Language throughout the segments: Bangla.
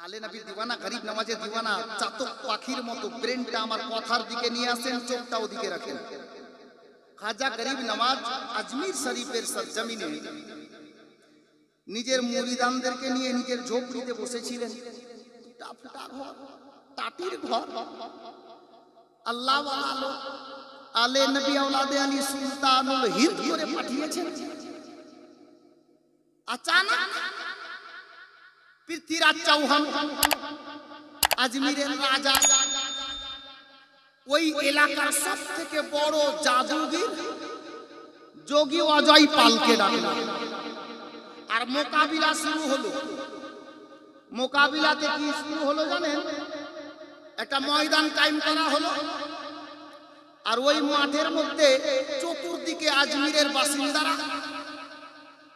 আলে নবীর দিওয়ানা, গরিব নওয়াজের দিওয়ানা, চাতক পাখির মতো ব্রেনটা আমার কথার দিকে নিয়ে আসেন, চোখটা ওদিকে রাখেন। খাজা গরিব নওয়াজ আজমির শরীফের সরজমিনে নিজের মুরিদানদেরকে নিয়ে নিজের ঝোপড়িতে বসেছিলেন। টাফটা ঘর, টাটির ঘর, আল্লাহ ওয়ালা আলে নবী আওলাদে আলী সুলতানুল হিন্দ করে পাঠিয়েছেন। अचानक पृथ्वीराज चौहान আজমিরের রাজা ওই এলাকার সবথেকে বড় জাদুগির যোগী অজয় পালকে ডাকলেন আর মোকাবিলা শুরু হলো। মোকাবিলাতে কি শুরু হলো জানেন? একটা ময়দান কায়েম করা হলো আর ওই মাঠের মধ্যে চতুর্দিকে আজমিরের বাসিন্দারা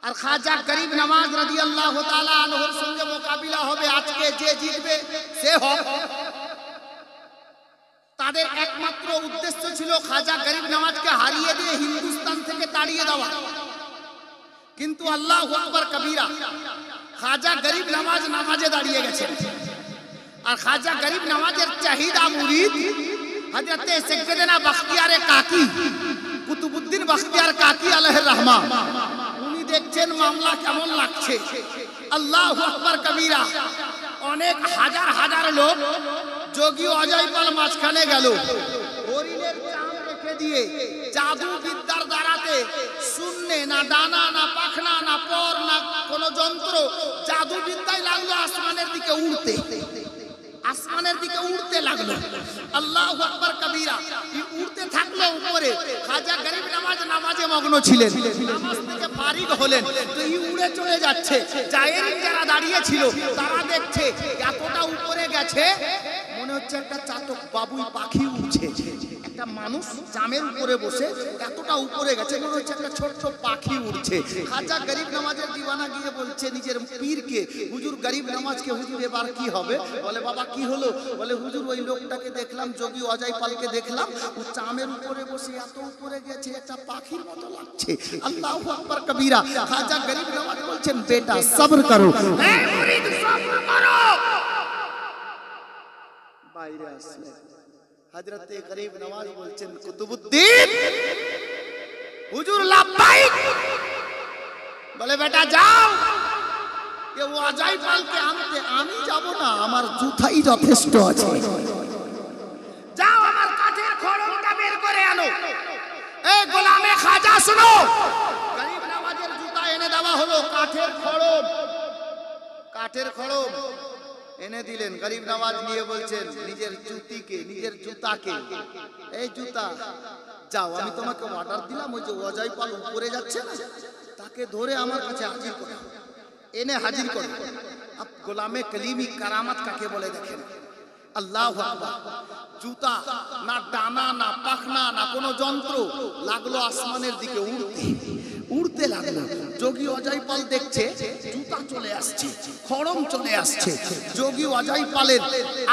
আর খাজা গরিব নওয়াজ রাদিয়াল্লাহু তাআলা আনহুর সঙ্গে মোকাবিলা হবে। আজকে যে জিতবে সে হবে। তাদের একমাত্র উদ্দেশ্য ছিল খাজা গরিব নওয়াজকে হারিয়ে দিয়ে হিন্দুস্তান থেকে তাড়িয়ে দেওয়া। কিন্তু আল্লাহু আকবার কবীরা, খাজা গরিব নওয়াজ নামাজে দাঁড়িয়ে গেছেন আর খাজা গরিব নওয়াজের চাহিদা মুরিদ হযরতে সাইয়েদনা বখতিয়ার কাকি কুতুবউদ্দিন বখতিয়ার কাকি আলাইহির রহমান, উনি দেখছেন মামলা কেমন লাগছে। আল্লাহু আকবার কবীরা, অনেক হাজার হাজার লোক যোগী অজয় পাল মাঝখানে গেল, হরিণের চাম রেখে দিয়ে জাদু বিদ্যার দ্বারাতে শূন্যে না ডানা না পাখনা না পর না কোনো যন্ত্র, জাদু বিদ্যায় লাগলো আসমানের দিকে উড়তে, আসমানের দিকে উড়তে লাগলো। আল্লাহু আকবার কবীরা, উড়তে থাকলো উপরে। খাজা গরিব নওয়াজ নামাজে মগ্ন ছিলেন, নামাজ থেকে ফারিগ হলেন তো উড়ে চলে যাচ্ছে। জায়েরিন যারা দাঁড়িয়ে ছিল তারা দেখছে এতটা উপরে গেছে, মনে হচ্ছে একটা চাতক বাবুই পাখি উঠছে। একটা মানুষ জামের উপরে বসে এতটা উপরে গেছে, মনে হচ্ছে একটা ছোট্ট পাখি উঠছে। খাজা গরিব নওয়াজের দিওয়ানা গিয়ে বলছে নিজের পীরকে, হুজুর গরিব নওয়াজকে, হুজুর এবার কি হবে? বলে বাবা কি হলো? বলে হুজুর ওই লোকটাকে দেখলাম, যোগী অজয় পালকে দেখলাম, ও চামের উপরে বসে এত উপরে গেছে, একটা পাখির মতো লাগছে। আল্লাহু আকবার কবীরা। খাজা গরিব নওয়াজ বলছেন বেটা সবর করো, এ মুরিদ সবর করো। বাইরে আসলে হযরতে গরিব নওয়াজ বলছেন কুতুবউদ্দিন, হুজুর লাব্বাইক। বলে বেটা যাও, এ অজয় পালকে আনতে আমি যাব না, আমার জুতাই যথেষ্ট আছে। যাও আমার কাঠের খড়মটা বের করে আনো। এ গোলামে খাজা শুনো, গরিব নওয়াজের জুতা এনে দেওয়া হলো, কাঠের খড়ম, কাঠের খড়ম এনে দিলেন। গরিব নওয়াজ নিয়ে বলছেন নিজের জুতিকে, নিজের জুতাকে, এই জুতা যাও, আমি তোমাকে অর্ডার দিলাম, ওই যে অজয় পাল উপরে যাচ্ছে না, তাকে ধরে আমার কাছে হাজির করো। এনে হাজির করো। গোলামে কলিমি কারামাত কাকে বলে দেখেন। আল্লাহু আকবার। জুতা না ডানা না পাখনা না কোনো যন্ত্র, লাগলো আসমানের দিকে উড়তে, উড়তে লাগলো। যোগী অজয় পাল দেখছে জুতা চলে আসছে, খড়ম চলে আসছে। যোগী অজয় পালের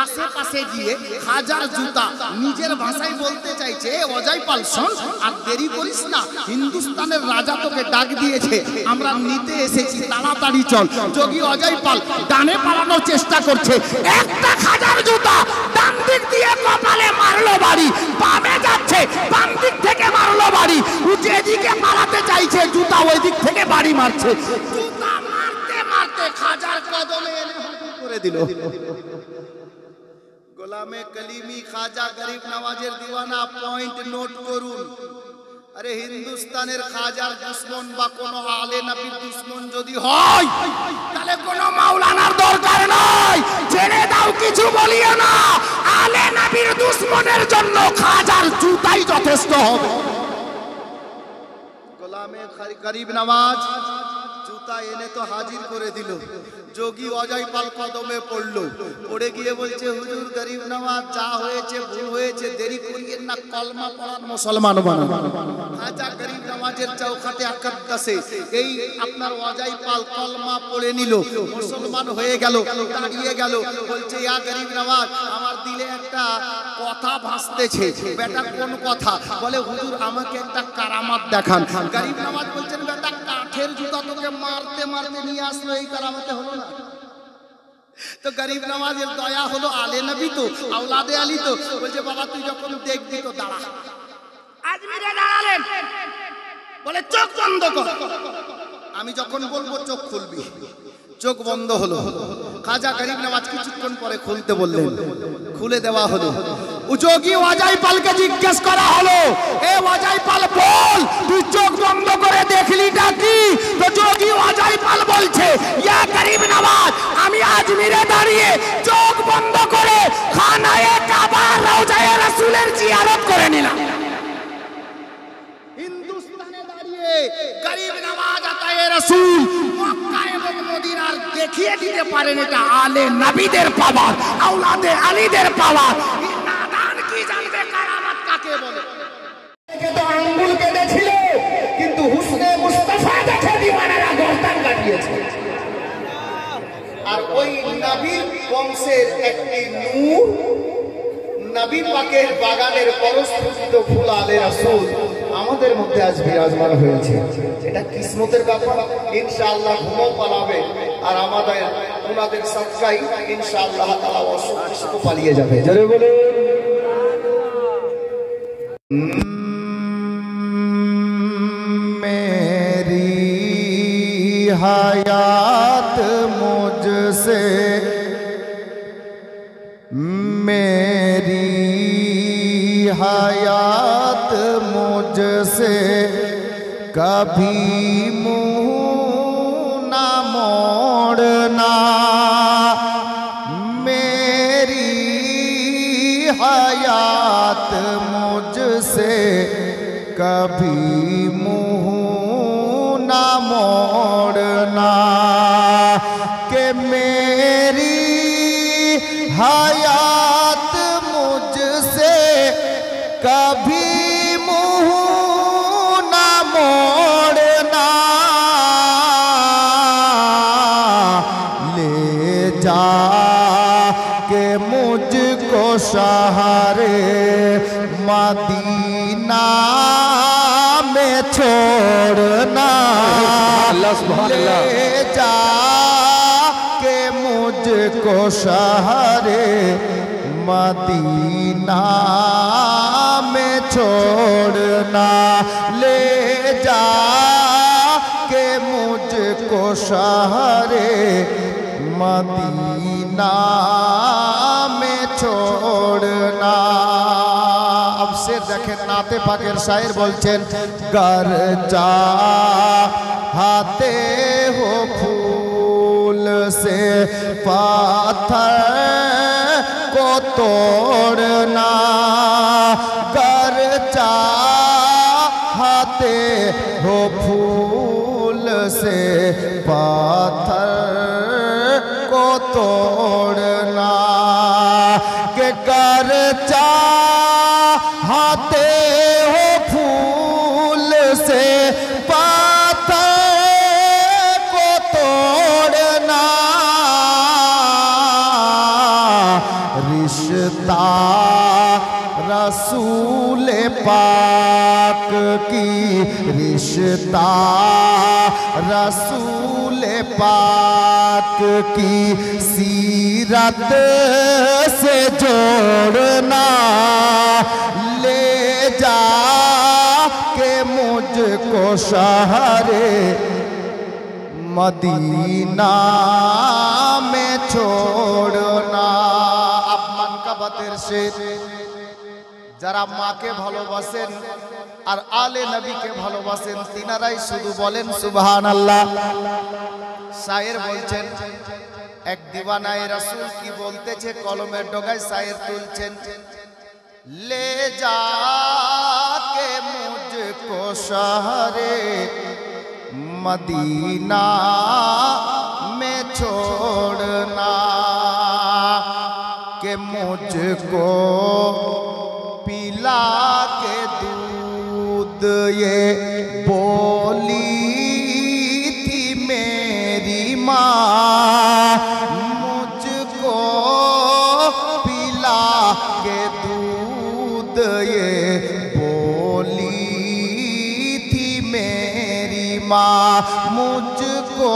আশেপাশে গিয়ে হাজার জুতা নিজের ভাষায় বলতে চাইছে, অজয় পাল শোন, আর দেরি করিস না, হিন্দুস্তানের রাজা তোকে ডাক দিয়েছে, আমরা নিতে এসেছি, তাড়াতাড়ি চল। যোগী অজয় পাল ডানে পালানোর চেষ্টা করছে, একটা হাজার জুতা ডান দিক দিয়ে কপালে মারলো বাড়ি, বামে যাচ্ছে বাম দিক থেকে মারলো বাড়ি, ও যেদিকে পালাতে চাইছে জুতা ওই দিক থেকে বাড়ি মারছে। জুতা মারতে মারতে খাজার কদমে এনে হাজির করে দিল। গোলামে কলিমি খাজা গরিব নওয়াজের দিওয়ানা, পয়েন্ট নোট করুন। আরে হিন্দুস্তানের খাজার দুশমন বা কোন আলে নবীর দুশমন যদি হয়, তাহলে কোন মাওলানার দরকার নাই, ছেড়ে দাও, কিছু বলিও না। আলে নবীর দুশমনের জন্য খাজার জুতাই যথেষ্ট হবে। গোলামে গরিব নওয়াজ জুতা এনে তো হাজির করে দিল। যোগী অজয় পাল কদমে পড়লো, পড়ে গিয়ে বলছে হুজুর গরিব নওয়াজ যা হয়েছে ভুল হয়েছে, দেরি করিয়েন না, কলমা পড়ান, মুসলমান বানান। খাজা গরিব নওয়াজের চৌখাতে আকদ্দাসে এই আপনার অজয় পাল কলমা পড়ে নিল, মুসলমান হয়ে গেল, দাঁড়িয়ে গেল। বলছে ইয়া গরিব নওয়াজ, আমার দিলে একটা কথা ভাসতেছে। বেটা কোন কথা? বলে হুজুর আমাকে একটা কারামাত দেখান। গরিব নওয়াজ বলছেন বেটা কাঠের জুতা তোকে মারতে মারতে নিয়ে আসলো, এই কারামাতে হলো না? তো গরিব নওয়াজের দয়া হলো, আলে নবী তো, আওলাদে আলী তো, বলছে বাবা তুই যখন দেখবি তো দাঁড়া। আজমিরে দাঁড়ালেন, বলে চোখ বন্ধ কর, আমি যখন বলবো চোখ খুলবি। চোখ বন্ধ হলো, খাজা গরিব নওয়াজ কিছুক্ষণ পরে খুলতে বললেন, খুলে দেওয়া হলো। যোগী ওয়াজাই পালকে জিজ্ঞেস করা হলো, এ ওয়াজাই পাল বল তুই চোখ বন্ধ করে দেখলিটা কি? তো যোগী ওয়াজাই পাল বলছে, ইয়া গরিব নওয়াজ আমি আজমিরে দাঁড়িয়ে চোখ বন্ধ করে খানায়ে কাবা রওজায়ে রাসূলের জিয়ারত করে নিলাম। হিন্দুস্তানে দাঁড়িয়ে গরিব নওয়াজ আতায়ে রাসূল মক্কা এবং মদিনার দেখিয়ে দিতে পারেন এটা আলে নবীদের পাওয়ার, আওলাদে আলীদের পাওয়ার। জানবে কারামাত কাকে বলে। তো আঙ্গুল কেটেছিল, কিন্তু হুসনে মুস্তাফা দেখে দিওয়ানারা গর্দান কাটিয়েছে। আর ওই নবীর বংশের একটি নূর, নবী পাকের বাগানের পরস্ফুটিত ফুল আলে রাসূল আমাদের মধ্যে আজ বিরাজমান হয়েছে। এটা কিসমতের ব্যাপার। ইনশাআল্লাহ ঘুমও পালাবে, আর আমাদের ওনাদের সদকাই ইনশাআল্লাহ তাআলা অসুখ পালিয়ে যাবে। জোরে বলে मेरी हयात मुझसे, मेरी हयात मुझसे कभी मुँह ना मोड़ना, मेरी हयात मुझसे कभी मुँह ना मोड़ना, कि मेरी हयात मुझसे कभी मुँह ना मोड़ना, ले जा के मुझको शहरे मदीना में छोड़ना, ले जा के मुझको शहरे मदीना में छोड़ना, ले जा के मुझको शहरे मदीना में छोड़ना। अब शेर देखें, नाते पाकेर शायर बोलছেন, गर चाहते हो फूल से पत्थर को तोड़ना, गर चाहते हो फूल से पत्थर को तोड़ना, के गर चाहते हो फूल से पत्थर को तोड़ना, रिश्ता रसूल पाक की, रिश्ता रसूल पाक की सीरत से जोड़ना, ले जा के मुझको शहरे मदीना में छोड़ना। अब मन का बतेर से যারা মাকে ভালোবাসেন আর আলে নবীকে ভালোবাসেন তিনারাই শুধু বলেন সুবহানাল্লাহ। শায়ের বলছেন, এক দিওয়ানায়ে রাসূল কি বলতেছে, কলমের ডগায় শায়ের তুলছেন, ले जाके मुझको शहरे मदीना में छोड़ना, के मुझको पिला के दूध ये बोली थी मेरी माँ, मुझको पिला के दूध ये बोली थी मेरी माँ, मुझको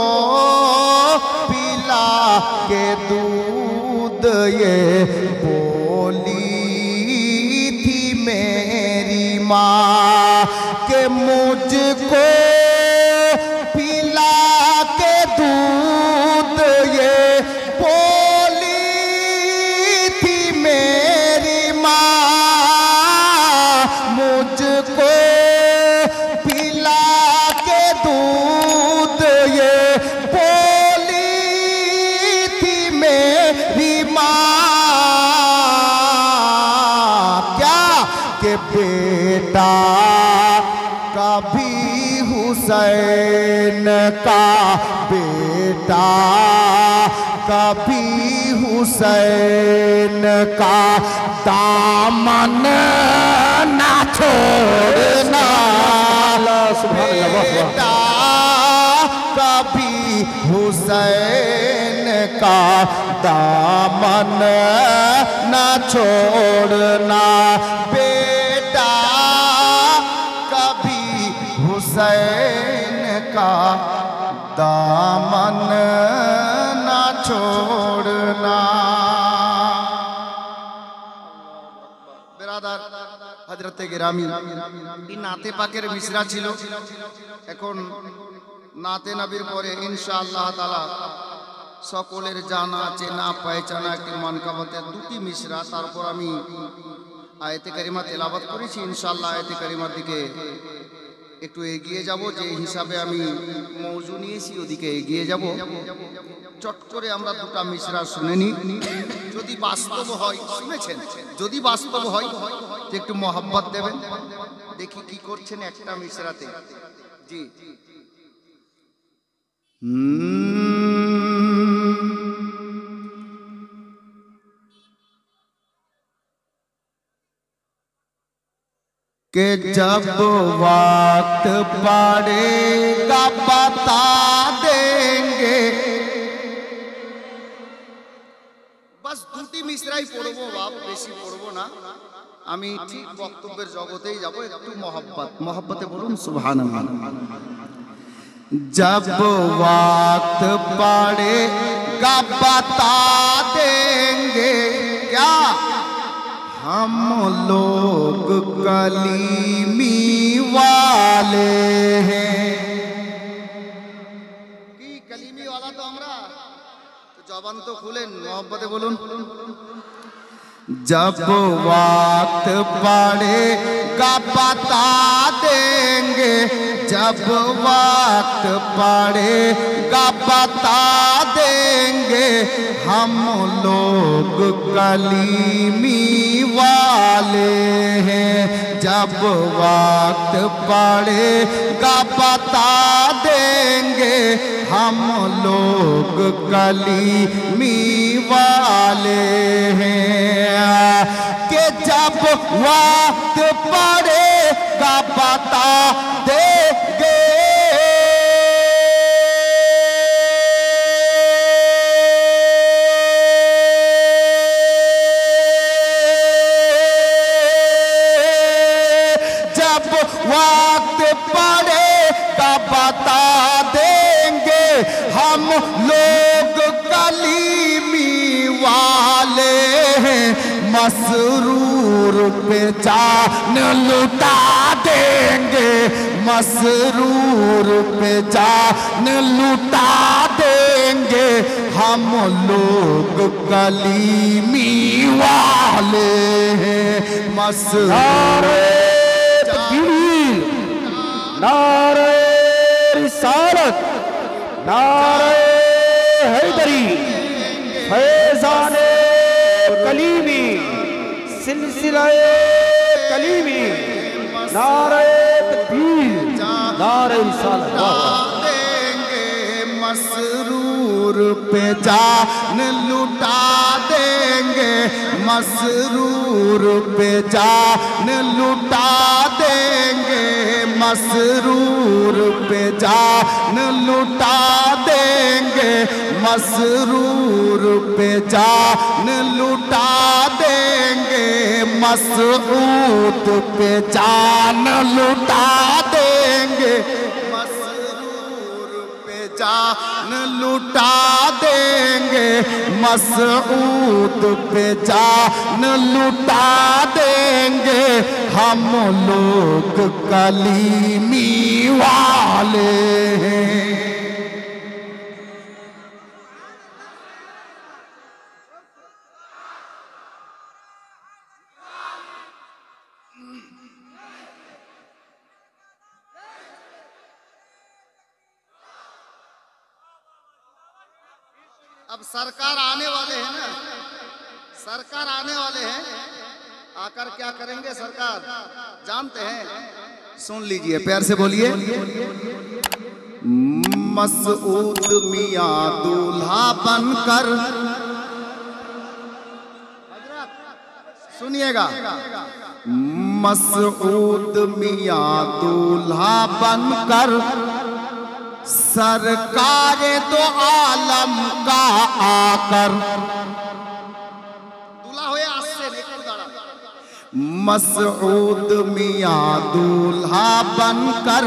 पिला के दूध ये बोली थी मेरी माँ के मुझको पिला के दूध ये बोली थी मेरी माँ मुझको पिला के दूध ये बोली थी मेरी माँ क्या के बेटा कभी हुसैन का बेटा कभी हुसैन का दामन ना छोड़ना बेटा कभी हुसैन का दामन ना छोड़ना बेटा कभी हुसैन का दामन ना छोड़ना। बिरादर हजरते गिरामी नाते पाकेर मिसरा छिलो एखन नाते नबीर परे इंशाअल्लाह ताआला सकलेर जाना चेना पहचाना एकटी मानकाबतेर दुटी मिसरा तारपर आमी आयते कारिमा तेलावत करेছি इंशाअल्लाह आयते कारिमार दिके একটু এগিয়ে যাব যে হিসাবে আমি মওজু নিয়েছি ওদিকে এগিয়ে যাব চট করে আমরা দুটো মিসরা শুনে নি যদি বাস্তব হয় শুনেছেন যদি বাস্তব হয় তো একটু mohabbat দেবেন দেখি কি করছেন একটা মিসরাতে জি कि जब वक्त पड़ेगा बता देंगे बस দুটি মিসরাই পড়বো বাপ বেশি পড়বো না আমি ঠিক বক্তব্যের জগতেই যাব একটু mohabbat বলুন সুবহানাল্লাহ जब वक्त पड़ेगा बता देंगे क्या हम लोग कलीमी वाले हैं कि कलीमी वाला तो हमरा तो जबान तो खुलें मोहब्बते बोलूं जब वक्त पड़ेगा बता देंगे जब वक्त पड़ेगा बता देंगे हम लोग कलीमी वाले हैं जब वक्त पड़ेगा बता देंगे हम लोग कलीमी वाले हैं कि जब वक्त पड़ेगा बता देंगे जब वक्त पड़ेगा बता देंगे हम लोग कलीमी वाले हैं मसरूर पे जान लुटा देंगे मसरूर पे जान लुटा देंगे हम लोग कलीमी वाले हैं मसरूर नारे रिसालत नारे हैदरी फैज़ाने कलीमी सिलसिलाए कलीमी नारे तकबीर नारे रिसालत देंगे मसरूर पे जान लुटा देंगे मसरूर पे जान लुटा देंगे मसरूर पे जान लुटा देंगे मसरूर पे जान लुटा देंगे मसऊद पे जान लुटा देंगे मसरूर पे जान लुटा देंगे, मसऊद पे जान लुटा देंगे, हम लोग कलीमी वाले हैं। अब सरकार आने वाले हैं ना, सरकार आने वाले हैं, आकर क्या करेंगे सरकार जानते हैं? सुन लीजिए, प्यार से बोलिए। मसऊद मियां दूल्हा बनकर, सुनिएगा, मसऊद मियां दूल्हा बनकर सरकार दो आलम का आकर, दूल्हा होया आस्से लेकर दाड़ा। मसऊद मियां दूल्हा बनकर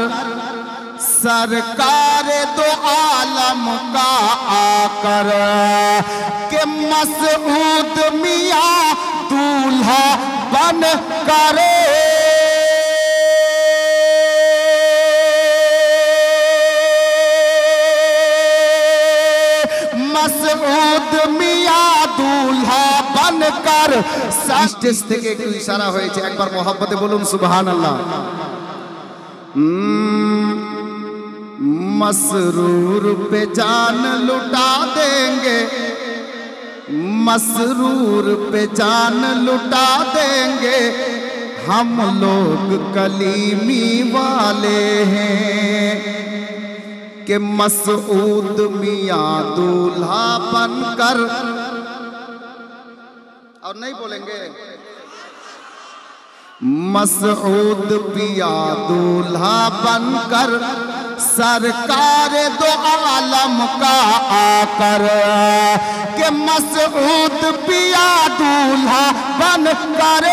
सरकार दो आलम का आकर, के मसऊद मियां दूल्हा बन करे, मसऊद मियां दूल्हा बनकर। स्टेज থেকে একটু ইশারা হয়েছে, একবার মোহাব্বতে বলুন সুবহানাল্লাহ। मसरूर पे जान लुटा देंगे, मसरूर पे जान लुटा देंगे, हम लोग कलीमी वाले हैं, कि मसऊद मियां दूल्हा बनकर, और नहीं बोलेंगे, मसऊद पिया दूल्हा बनकर सरकार दो आलम का आकर, के मसऊद पिया दूल्हा बनकर,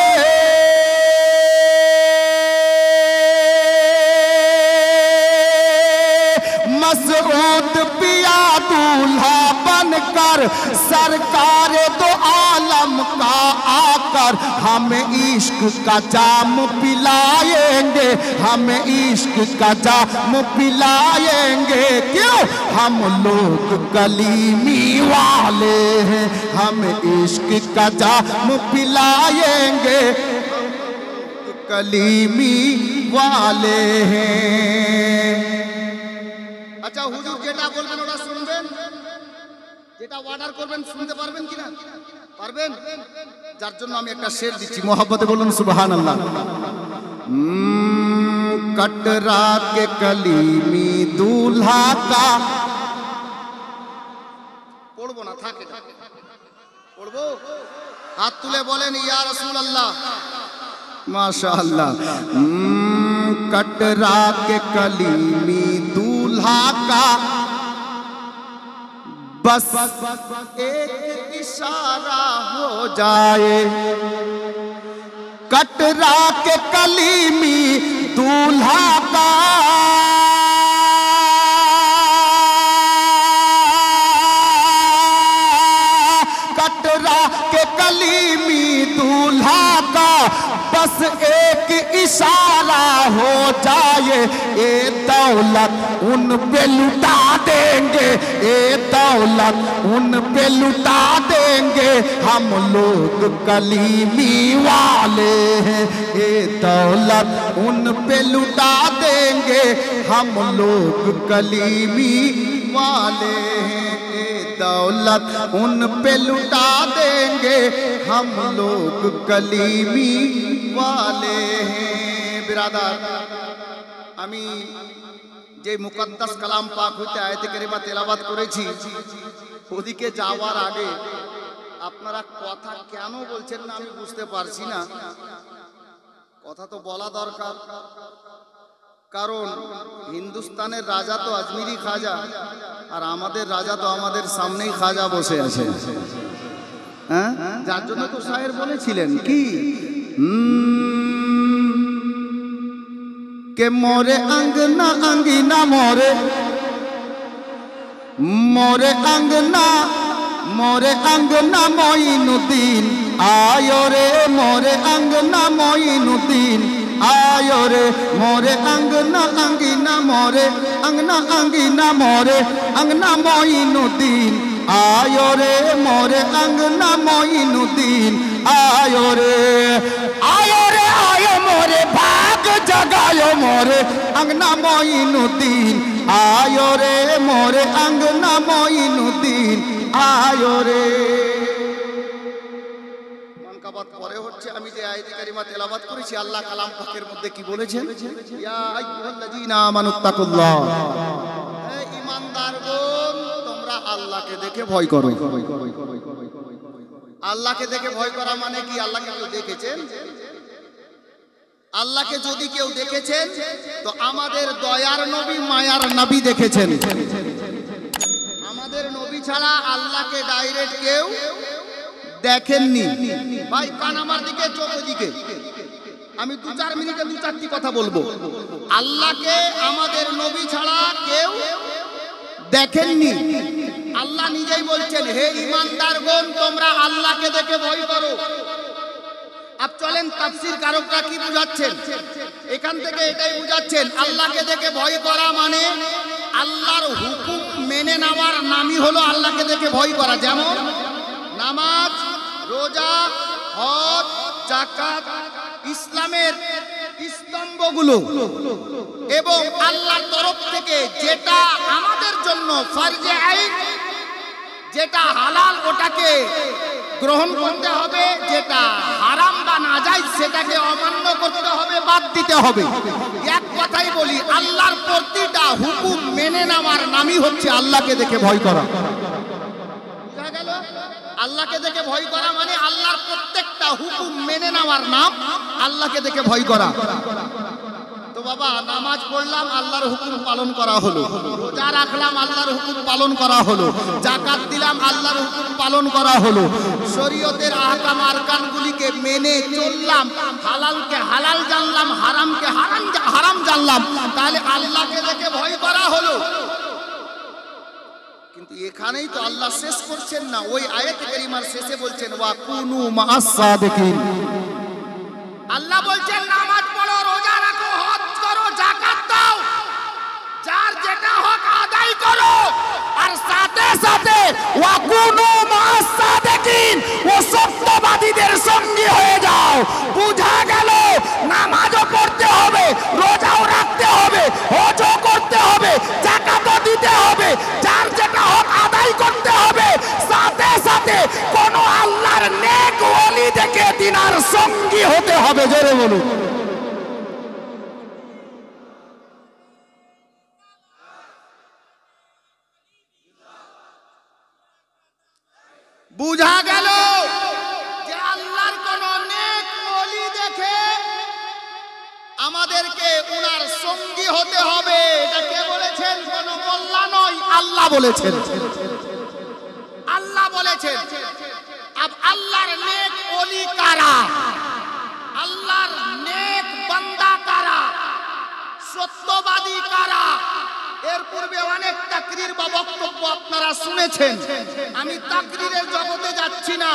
मसऊद पिया दूल्हा बनकर सरकार दो आलम का आकर, हमें इश्क का जाम पिलाएंगे, हमें इश्क का जाम पिलाएंगे, क्यों? हम लोग कलीमी वाले हैं, हम इश्क का जाम पिलाएंगे, कलीमी वाले हैं। अच्छा হুজুর যেটা বলবেন ওটা শুনবেন, যেটা অর্ডার করবেন শুনতে পারবেন কিনা? পারবেন? যার জন্য আমি একটা শের দিচ্ছি, মোহাব্বতে বলুন সুবহানাল্লাহ। कटरा के कलीमी दूल्हा का, পড়বো না, থাকে পড়বো, হাত তুলে বলেন ইয়া রাসূলুল্লাহ, माशाअल्लाह। कटरा के कलीमी दूल्हा का बस एक इशारा हो जाए, कटरा के कलीमी दूल्हा का कटरा के कलीमी दूल्हा का बस एक इशारा हो जाए, ये दौलत उन पे लुटा देंगे, ये दौलत उन पे लुटा देंगे, हम लोग कलीमी वाले हैं, ये दौलत उन पे लुटा देंगे, हम लोग कलीमी वाले हैं, ये दौलत उन पे लुटा देंगे, हम लोग कलीमी वाले हैं। बिरादर, আমি যে মুকদ্দাস কালাম পাক হইতে আয়াতে কারিমা তেলাওয়াত করেছি, ওদিকে যাওয়ার আগে আপনারা কথা কেন বলছেন না আমি বুঝতে পারছি না। কথা তো বলা দরকার, কারণ হিন্দুস্তানের রাজা তো আজমিরি খাজা, আর আমাদের রাজা তো আমাদের সামনেই খাজা বসে আছে, হ্যাঁ, যার জন্য তো শায়ের বলেছিলেন কি, के मोरे अंगना अंगीना मोरे मोरे अंगना मोइनुद्दीन आयो रे मोरे अंगना मोइनुद्दीन आयो रे मोरे अंगना अंगीना मोरे अंगना अंगीना मोरे अंगना मोइनुद्दीन आयो रे मोरे अंगना मोइनुद्दीन आयो रे आयो मोरे भाग जगायो मोरे अंगना मोइनुद्दीन आयो रे मोरे अंगना मोइनुद्दीन आयो रे। মানকাবাত পরে হচ্ছে আমি যে আয়াত কারিমা তেলাওয়াত করেছি আল্লাহ কালাম পাকের মধ্যে কি বলেছেন ইয়া আইয়ুহাল্লাযীনা আমানুত্তাকুল্লাহ হে ঈমানদারগণ তোমরা আল্লাহকে দেখে ভয় করো। আল্লাহকে দেখে ভয় করা মানে কি আল্লাহকে কেউ দেখেছেন? আল্লাহকে যদি কেউ দেখেছেন তো আমাদের দয়ার নবী মায়ার নবী দেখেছেন। আমাদের নবী ছাড়া আল্লাহকে ডাইরেক্ট কেউ দেখেননি। ভাই কান আমার দিকে চোখ দিকে আমি 2-4 মিনিটে 2-4টি কথা বলবো। আল্লাহকে আমাদের নবী ছাড়া কেউ দেখেননি। আল্লাহ নিজেই বলছেন হে ঈমানদারগণ তোমরা আল্লাহকে দেখে ভয় করো। আপ চলেন তাফসীর কারকরা কি বুঝাচ্ছেন এখান থেকে এটাই বুঝাচ্ছেন আল্লাহকে দেখে ভয় করা মানে আল্লাহর হুকুম মেনে নেওয়ার নামই হলো আল্লাহকে দেখে ভয় করা। যেমন নামাজ রোজা হজ যাকাত ইসলামের স্তম্ভগুলো এবং আল্লাহর তরফ থেকে যেটা আমাদের জন্য ফরজে আইন যেটা হালাল ওটাকে গ্রহণ করতে হবে, যেটা হারাম বা নাজায়েজ সেটাকে অমান্য করতে হবে, বাদ দিতে হবে। এক কথাই বলি আল্লাহর প্রতিটা হুকুম মেনে নেওয়ার নামই হচ্ছে আল্লাহকে দেখে ভয় করা। বুঝা গেল? আল্লাহকে দেখে ভয় করা মানে আল্লাহর প্রত্যেকটা হুকুম মেনে নেওয়ার নাম আল্লাহকে দেখে ভয় করা। তো বাবা নামাজ পড়লাম আল্লাহর হুকুম পালন করা হলো, রোজা রাখলাম আল্লাহর হুকুম পালন করা হলো, যাকাত দিলাম আল্লাহর হুকুম পালন করা হলো, শরীয়তের আহকাম আরকানগুলিকে মেনে চললাম, হালালকে হালাল জানলাম, হারামকে হারাম জানলাম, তাহলে আল্লাহকে দেখে ভয় করা হলো। কিন্তু এখানেই তো আল্লাহ শেষ করছেন না, ওই আয়াতে কারিমার শেষে বলছেন ওয়া কুনু মাআস সাদিকিন। আল্লাহ বলছেন নামাজ পড়ো, রোজা রাখো, হজ করো, যাকাত দাও, যার যেটা হক আদায় করো, আর সাথে সাথে ওয়া কুনু মাআস সাদিকিন, ও সত্যবাদীদের সঙ্গী হয়ে যাও। বুঝা গেল নামাজও পড়তে হবে, রোজাও রাখতে হবে, হজও করতে হবে, যাকাতও দিতে হবে, যার যেটা হক আদায় করতে হবে, সাথে সাথে কোন আল্লাহর নেক ওলি দেখে দিনার সঙ্গী হতে হবে। জোরে বলুন। বুঝা গেল যে আল্লাহর কোন নেক ওলি দেখে আমাদেরকে উনার সঙ্গী হতে হবে। এটা কে বলেছেন? কোন মোল্লা নয়, আল্লাহ বলেছেন। আল্লাহ বলেছেন। अब আল্লাহর নেক ওলি কারা, আল্লাহর নেক বান্দা কারা, সত্যবাদী কারা, এর পূর্বে অনেক তাকরীর বা বক্তব্য আপনারা শুনেছেন। আমি তাকরীরের জগতে যাচ্ছি না,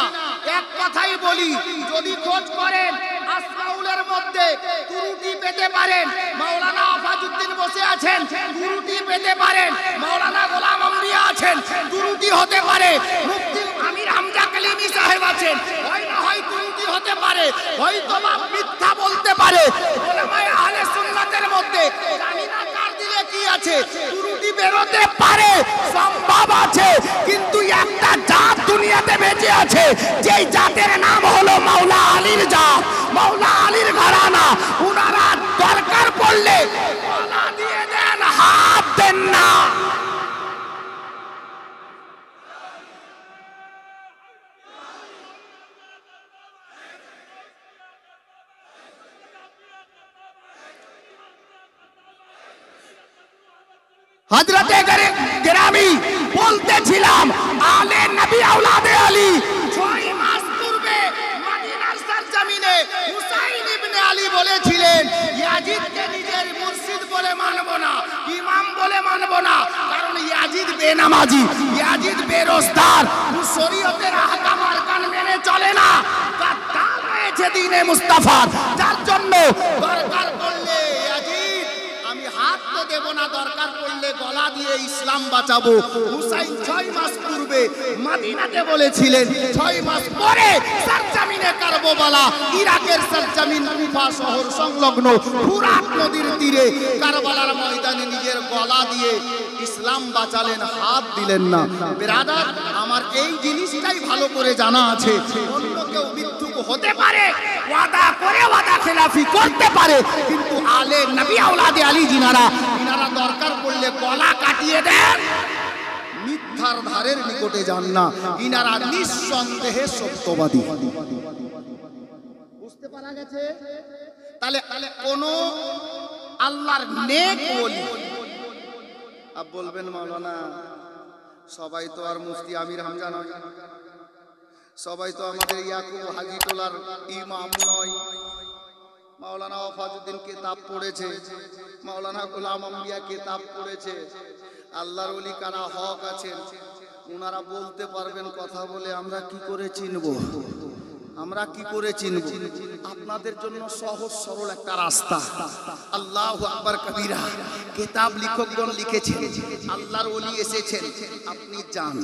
এক কথাই বলি, যদি খোঁজ করেন আসমাউলের মধ্যে ত্রুটি পেতে পারেন, মাওলানা আফাজউদ্দিন বসে আছেন, ত্রুটি পেতে পারেন, মাওলানা গোলাম আম্বিয়া আছেন, ত্রুটি হতে পারে, মুফতি আমির হামজা কালিমি সাহেব আছেন, হয় না হয় ত্রুটি হতে পারে, হয়তো বা মিথ্যা বলতে পারে। উলামায়ে আহলে সুন্নাতের মধ্যে জানি না কার দিলে কি আছে, ত্রুটি বেরোতে পারে, সম্ভব আছে, কিন্তু একটা জাত দুনিয়াতে বেঁচে আছে, যেই জাতের নাম হলো মাওলা আলীর জাত, মাওলা আলীর ঘরানা। উনারা দরকার পড়লে গলা দিয়ে দেন, হাত দেন না। হযরতে গেরামি বলতেছিলাম আলে নবী আওলাদে আলী 6 মাস পূর্বে মদিনার সরজমিনে হুসাইন ইবনে আলী বলেছিলেন ইয়াজিদকে নিজের মুর্শিদ বলে মানব না, ইমাম বলে মানব না, কারণ ইয়াজিদ বেনামাজি, ইয়াজিদ বেরোজগার, শরীয়তের আহকাম আরকান মেনে চলে না, গাদ্দার হয়েছে দ্বীনে মুস্তাফার। যার জন্য দরকার পড়লে ইয়াজিদ আমি হাত তো দেব না, দরকার পড়লে গলা দিয়ে ইসলাম বাঁচাবো। হুসাইন 6 মাস পূর্বে মদিনাতে বলেছিলেন, 6 মাস পরে সরজমিনে কারবালা, ইরাকের সরজমিন কুফা শহর সংলগ্ন ফুরাত নদীর তীরে কারবালার ময়দানে নিজের গলা দিয়ে ইসলাম বাঁচালেন, হাত দিলেন না। ব্রাদার, আমার এই জিনিসটাই ভালো করে জানা আছে, অন্য কেউ মিথ্যুক হতে পারে, ওয়াদা করে ওয়াদা খেলাফি করতে পারে, কিন্তু আলে নবী আওলাদে আলী জিনারা দরকার পড়লে গলা কাটিয়ে দেন, মিথ্যার ধারের নিকটে যান না। ইনারা নিঃসন্দেহে সত্যবাদী। বুঝতে পারা গেছে? তাহলে কোন আল্লাহর নেক ওলি, আপ বলবেন মাওলানা সবাই তো আর মুফতি আমির হামজা নয়, সবাই তো আমাদের ইয়াকুব হাজী টোলার ইমাম নয়। মাওলানা ওয়াফাজউদ্দিন কিতাব পড়েছে, মাওলানা গোলাম আম্বিয়া কিতাব পড়েছে। আল্লাহর ওলি কারা হক আছেন ওনারা বলতে পারবেন, কথা বলে আমরা কি করে চিনবো, আমরা কি করে চিনব? আপনাদের জন্য সহজ সরল একটা রাস্তা। আল্লাহু আকবার কবীরা, কিতাব লেখকগণ লিখেছেন, আল্লাহর ওলি এসেছেন, আপনি যান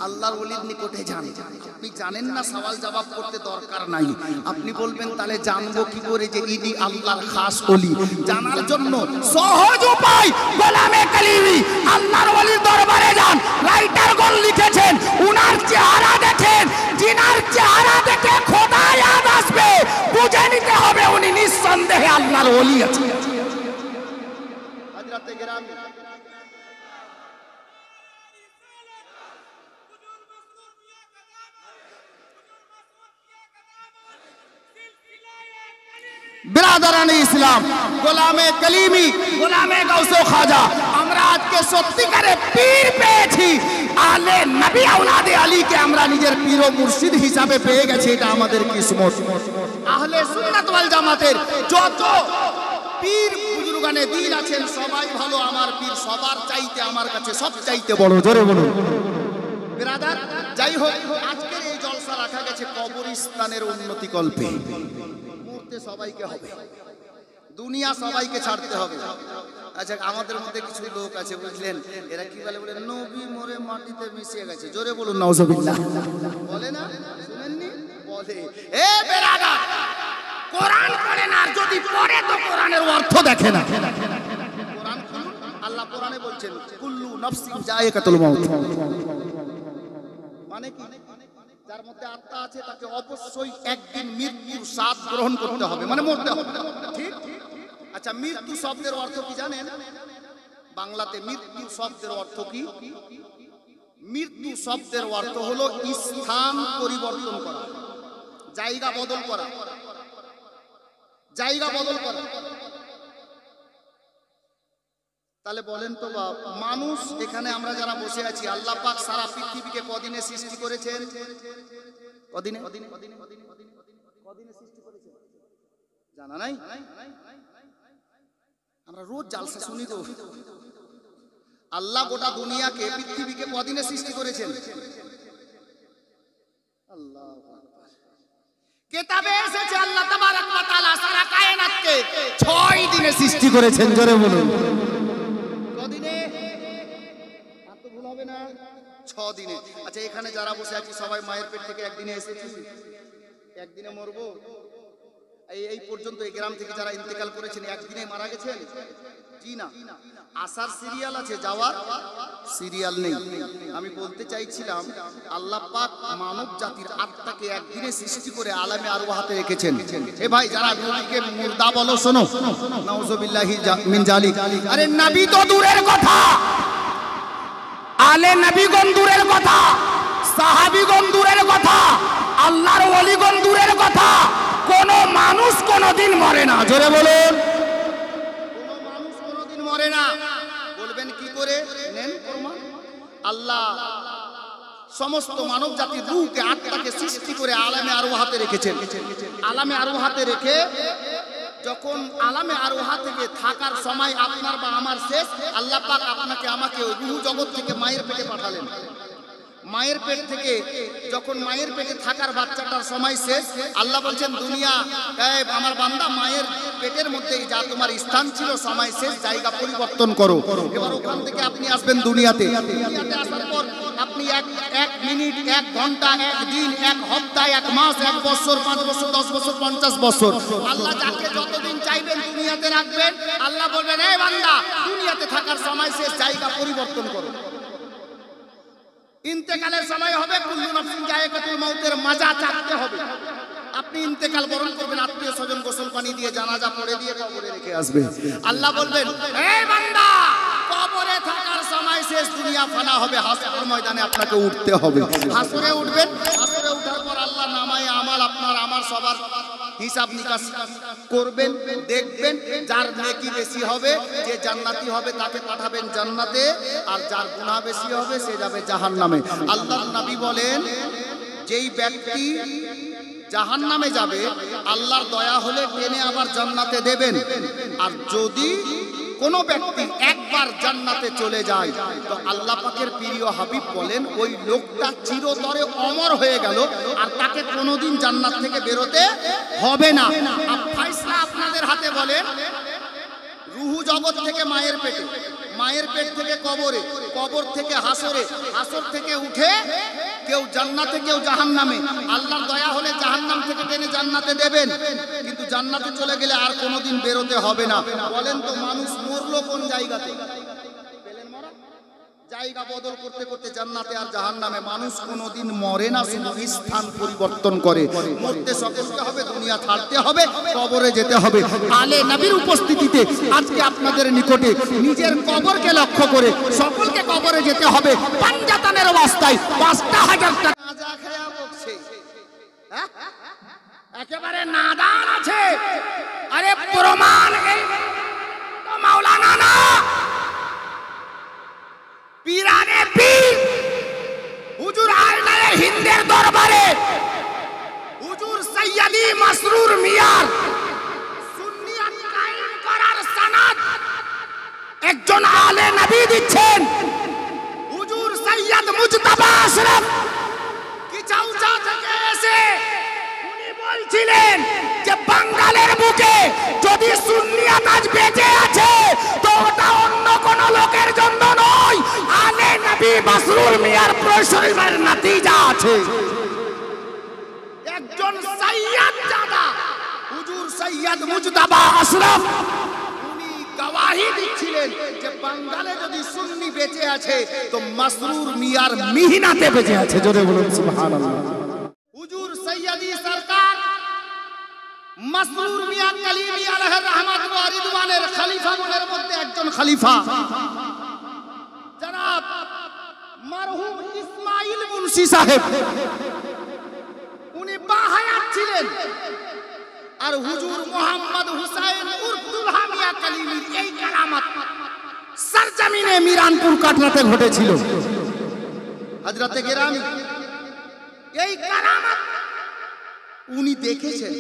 আল্লাহর ওলির নিকটে যান। আপনি জানেন না, সওয়াল জবাব করতে দরকার নাই। আপনি বলবেন তাহলে জানবো কি করে যে ইনি আল্লাহর খাস ওলি? জানার জন্য সহজ উপায়, গোলামে কালিমি আল্লাহর ওলির দরবারে যান। রাইটারগণ লিখেছেন, উনার চেহারা দেখেন, জিনার চেহারা দেখে খোদা ইয়াদ আসবে, বুঝে নিতে হবে উনি নিঃসন্দেহে আল্লাহর ওলি আছেন। হযরতে গেরামি बिरादरान इस्लाम, गोलामे कलीमी, गोलामे गौसो खाजा, আমরা আজকে সত্যিকারে পীর পেয়েছি। আলে নবী আওলাদে আলী কে আমরা নিজের পীর ও মুর্শিদ হিসাবে পেয়ে গেছি, এটা আমাদের কিসমত। আহলে সুন্নাত ওয়াল জামাতের যত পীর বুজুর্গানে দিন আছেন সবাই ভালো, আমার পীর সবার চাইতে আমার কাছে সব চাইতে বড়। জোরে বলুন বিরাদার। যাই হোক, আজকের এই জলসা রাখা গেছে কবরস্থানের উন্নতি কল্পে। সবাইকে হবে, দুনিয়া সবাইকে ছাড়তে হবে। আচ্ছা, আমাদের মধ্যে কিছু লোক আছে বুঝলেন, এরা কি বলে, বলে নবী মরে মাটিতে মিশে গেছে। জোরে বলুন নাউজুবিল্লাহ। বলে না, শুনেননি? বলে এ বেরাদার, কোরআন পড়ে না, আর যদি পড়ে তো কোরআনের অর্থ দেখে না। কোরআন খুলুন, আল্লাহ কোরআনে বলছেন কুল্লু নাফসিন যায়কাতুল মাউত। মানে কি? যার মধ্যে আত্মা আছে তাকে অবশ্যই একদিন মৃত্যুর স্বাদ গ্রহণ করতে হবে, মানে মরতে হবে, ঠিক? আচ্ছা, মৃত্যু শব্দের অর্থ কি জানেন? বাংলাতে মৃত্যু শব্দের অর্থ কি? মৃত্যু শব্দের অর্থ হলো স্থান পরিবর্তন করা, জায়গা বদল করা, জায়গা বদল করা। তাহলে বলেন তো বাপ, মানুষ এখানে আমরা যারা বসে আছি, আল্লাহ পাক সারা পৃথিবীকে কদিনে সৃষ্টি করেছেন? কদিনে? কদিনে সৃষ্টি করেছেন জানা নাই? আমরা রোজ জালসা শুনি তো। আল্লাহ গোটা দুনিয়াকে, পৃথিবীকে কদিনে সৃষ্টি করেছেন? আল্লাহু আকবার। কিতাবে এসেছে আল্লাহ তাবারক ওয়া তাআলা সারা কায়নাতকে 6 দিনে সৃষ্টি করেছেন। জোরে বলুন কদিনে? আর তো ভুল হবে না, 6 দিনে। আচ্ছা, এখানে যারা বসে আছি সবাই মায়ের পেট থেকে একদিনে এসেছি, একদিনে মরবো? এই পর্যন্ত এই গ্রাম থেকে যারা ইন্তেকাল করেছেন একদিনে মারা গেছেন? জি না। আসার সিরিয়াল আছে, যাওয়ার সিরিয়াল নেই। আমি বলতে চাইছিলাম আল্লাহ পাক মানব জাতির আত্মাকে একদিনে সৃষ্টি করে আলামে আরওয়াহাতে রেখেছেন। এ ভাই, যারা নবীকে মুর্দা বলো শোনো, নাউজুবিল্লাহি মিন জালিক। আরে নবী তো দূরের কথা, আলে নবীগণ দূরের কথা, সাহাবীগণ দূরের কথা, আল্লাহর ওলিগণ দূরের কথা, কোন মানুষ কোনদিন মরে না। জোরে বলুন, কোন মানুষ কোনদিন মরে না। বলবেন কি করে? নেন প্রমাণ। আল্লাহ সমস্ত মানব জাতির রূহকে, আত্মাকে সৃষ্টি করে আলামে আরওয়াহাতে রেখেছেন। আলামে আরওয়াহাতে রেখে যখন আলামে আরোহা থেকে থাকার সময় আপনার বা আমার শেষ, আল্লাহ পাক আপনাকে আমাকে রূহ জগৎ থেকে মায়ের পেটে পাঠালেন। মায়ের পেট থেকে যখন মায়ের পেটে থাকার বাচ্চাটার সময় শেষ, আল্লাহ বলছেন দুনিয়া আমার বান্দা মায়ের পেটের মধ্যেই যা তোমার স্থান ছিল সময় শেষ, জায়গা পরিবর্তন করো। এবার ওখান থেকে আপনি আসবেন দুনিয়াতে। দুনিয়াতে আসার পর আপনি এক মিনিট, 1 ঘন্টা, 1 দিন, 1 সপ্তাহ, 1 মাস, 1 বছর, 5 বছর, 10 বছর, 50 বছর, আল্লাহ যাকে যতদিন চাইবেন দুনিয়াতে রাখবেন। আল্লাহ বলবেন এই বান্দা দুনিয়াতে থাকার সময় শেষ, জায়গা পরিবর্তন করো। ইন্তেকালের সময় হবে, কুল্লু নাফসিন যায়কাতুল মাউতের মাজা চাকতে হবে। আপনি ইন্তেকাল বরণ করবেন, আত্মীয় স্বজন গোসল পানি দিয়ে জানাজা পড়ে দিয়ে কবরে রেখে আসবে। আল্লাহ বলবেন এই বান্দা কবরে থাকার সময় শেষ, দুনিয়া ফানা হবে, হাসরের ময়দানে আপনাকে উঠতে হবে। হাসরে উঠবেন, হাসরে ওঠার পর আল্লাহ নামায়ে আমাল আপনার আমার সবার হিসাব নিকাশ করবেন, দেখবেন যার নেকি বেশি হবে, যে জান্নাতি হবে তাকে পাঠাবেন জান্নাতে, আর যার গুনাহ বেশি হবে সে যাবে জাহান্নামে। আল্লাহর নবী বলেন যেই ব্যক্তি জাহান্নামে যাবে আল্লাহর দয়া হলে টেনে আবার জান্নাতে দেবেন, আর যদি কোনো ব্যক্তি একবার জান্নাতে চলে যায় তো আল্লাহ পাকের প্রিয় হাবিব বলেন ওই লোকটা চিরতরে অমর হয়ে গেল, আর তাকে কোনোদিন জান্নাত থেকে বেরোতে হবে না। ফায়সালা আপনাদের হাতে। বলেন রূহ জগৎ থেকে মায়ের পেটে, মায়ের পেট থেকে কবরে, কবর থেকে হাসরে, হাসর থেকে উঠে কেউ জান্নাতে কেউ জাহান্নামে। আল্লাহর দয়া হলে জাহান্নাম থেকে টেনে জান্নাতে দেবেন, কিন্তু জান্নাতে চলে গেলে আর কোনোদিন বেরোতে হবে না। বলেন তো মানুষ মরলো কোন জায়গাতে? জায়গা বদল করতে করতে জান্নাতে আর জাহান্নামে। মানুষ কোনোদিন মরে না, শুধু স্থান পরিবর্তন করে। মরতে সকলকে হবে, দুনিয়া ছাড়তে হবে, কবরে যেতে হবে। আলে নবীর উপস্থিতিতে আজকে আপনাদের নিকটে নিজের কবরকে লক্ষ্য করে সকলকে কবরে যেতে হবে। পাঞ্জাতানের অবস্থায় ৫,০০০ টাকা গাঁজা খেয়া বকছে, একেবারে নাদান আছে। আরে প্রমাণ এই মাওলানা না, পীরানে পীর হুজুর আয়নায়ে হিন্দের দরবারে হুজুর সৈয়দি মাসরুর মিয়ার সুন্নিয়ত কায়েম করার সনদ একজন আলে নবী দিচ্ছেন। হুজুর সৈয়দ মুজতবা আশরাফ কিচাউচা থেকে এসে উনি বলছিলেন যে বাঙালের বুকে যদি সুন্নিয়ত আজ বেঁচে আছে তো ওটা অন্য কোন লোকের জন্য নয়, আলে নবী মাসরুর মিয়ার প্রশংসার নতিজা আছে। একজন সৈয়দ জাদা হুজুর সৈয়দ মুজতবা আশরাফ উনি গওয়াহি দিচ্ছিলেন যে বাঙালে যদি সুন্নি বেঁচে আছে তো মাসরুর মিয়ার মিহনাতে বেঁচে আছে। জোরে বলুন সুবহানাল্লাহ। হুজুর সৈয়দি সরকার মাসরুর মিয়া কালিমি আলাইহির রহমাত ওয়া রিদওয়ানের খলিফাগণের মধ্যে একজন খলিফা জনাব মরহুম ইসমাইল মুন্সি সাহেব, উনি বাহায়াত ছিলেন। আর হুজুর মোহাম্মদ হুসাইন উর্ফ দুলহা মিয়া কালিমির এই কারামত সরজমিনে মিরানপুর কাটরাতে ঘটেছিল। হযরতে গেরামি এই কারামত উনি দেখেছেন,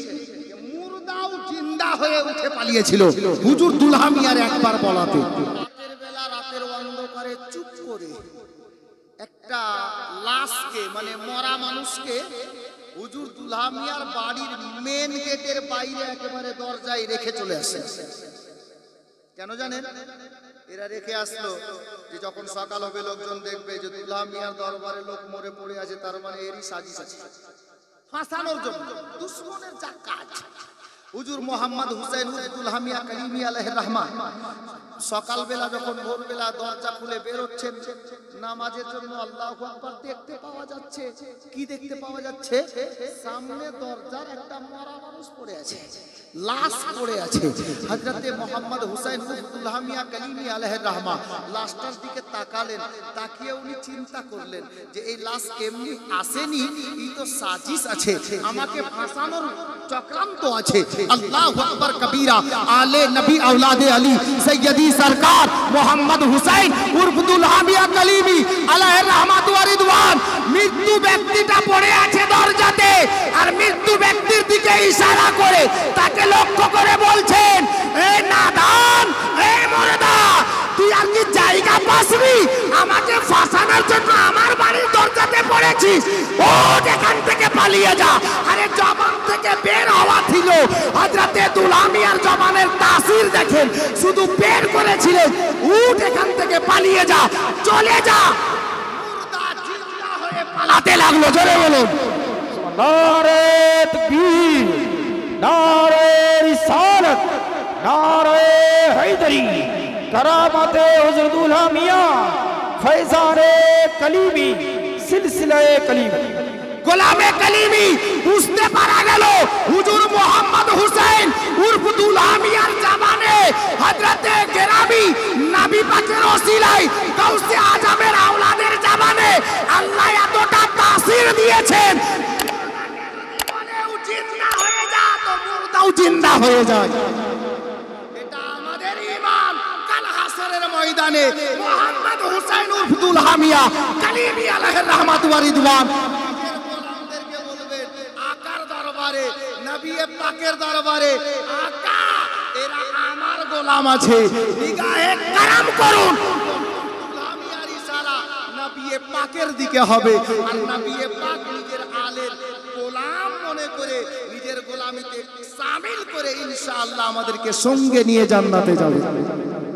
মুর্দাও জিন্দা হয়ে উঠে পালিয়েছিল হুজুর দুলহা মিয়ার একবার বলাতে। রাতের বেলা রাতের অন্ধকারে চুপ করে একটা লাশকে মানে মরা মানুষকে হুজুর দুলহা মিয়ার বাড়ির মেন গেটের বাইরে একেবারে দরজায় রেখে চলে আসে। কেন জানেন? এরা রেখে আসলো যে যখন সকাল হবে লোকজন দেখবে যে দুলহা মিয়ার দরবারে লোক মরে পড়ে আছে, তার মানে এরই সাজিশ আছে, ফাঁসানোর জন্য দুশমনের যা কাজ। হুজুর মোহাম্মদ হুসাইন দুলহা মিয়া কালিমি আলাইহির রহমান সকালবেলা যখন ভোরবেলা দরজা খুলে বেরোচ্ছেন নামাজের জন্য, আল্লাহু আকবার দেখতে পাওয়া যাচ্ছে। কি দেখতে পাওয়া যাচ্ছে? সামনে দরজার একটা মরা মানুষ পড়ে আছে, লাশ পড়ে আছে। হযরতে মোহাম্মদ হুসাইন দুলহা মিয়া কালিমি আলাইহির রহমান লাশটার দিকে তাকালেন, তাকিয়ে উনি চিন্তা করলেন যে এই লাশ এমনি আসেনি, এই তো সাজিশ আছে, আমাকে ফাঁসানোর চক্রান্ত আছে। আল্লাহু আকবার কবীরা। আলে নবী আওলাদে আলী সৈয়দি সরকার মোহাম্মদ হুসাইন উর্ফ দুলহা মিয়া কালিমি আলাইহির রহমাত ওয়া রিদওয়ান, মৃত্যু ব্যক্তিটা পড়ে আছে দরজাতে। আর মৃত্যু ব্যক্তির দিকে ইশারা করে তাকে লক্ষ্য করে বলছেন, এই নাদান, এই মুর্দা, তুই আর কি জায়গা পাসনি আমাকে ফাঁসানোর জন্য আমার বাড়ির দরজাতে পড়েছিস? ওঠ এখান থেকে পালিয়ে যা। আরে জবান থেকে বের হওয়া ছিল, হযরতে দুলামিয়ার জবানের তাসির দেখেন, শুধু বের করেছিলেন, উঠ এখান থেকে পালিয়ে যা, চলে যা। মুর্দা জিন্দা হয়ে পালাতে লাগলো। জোরে বলুন नारे तकबीर, नारे रिसालत, नारे हैदरी, करामते हुज़ूर दुल्हा मियां, फैज़ाने कलीमी, सिलसिले कलीमी। গোলামে কালিমি বুঝতে পারা গেল হুজুর মোহাম্মদ হুসেন উর্ফ দুলহা মিয়ার জামানে হযরতে গেরামি নবী পাকের ওসিলায় গাউসে আজমের আওলাদের জামানে আল্লাহ এতটা তাসির দিয়েছেন, বলেও জিন্দা হয়ে যা তো মুর্দাও জিন্দা হয়ে যায়। এটা আমাদের ঈমান। কাল হাসরের ময়দানে মোহাম্মদ হুসেন উর্ফ দুলহা মিয়া কালিমি আলাইহির রাহমাতু ওয়া রিদওয়ান আকার দরবারে, নবী পাকের দরবারে, আকা এরা আমার গোলাম আছে, নিগাহে কারাম করুন। গোলামিয়ার ইশারা নবী পাকের দিকে হবে, আর নবী পাক নিজের আলের গোলাম মনে করে নিজের গোলামিতে শামিল করে ইনশাআল্লাহ আমাদেরকে সঙ্গে নিয়ে জান্নাতে যাবে।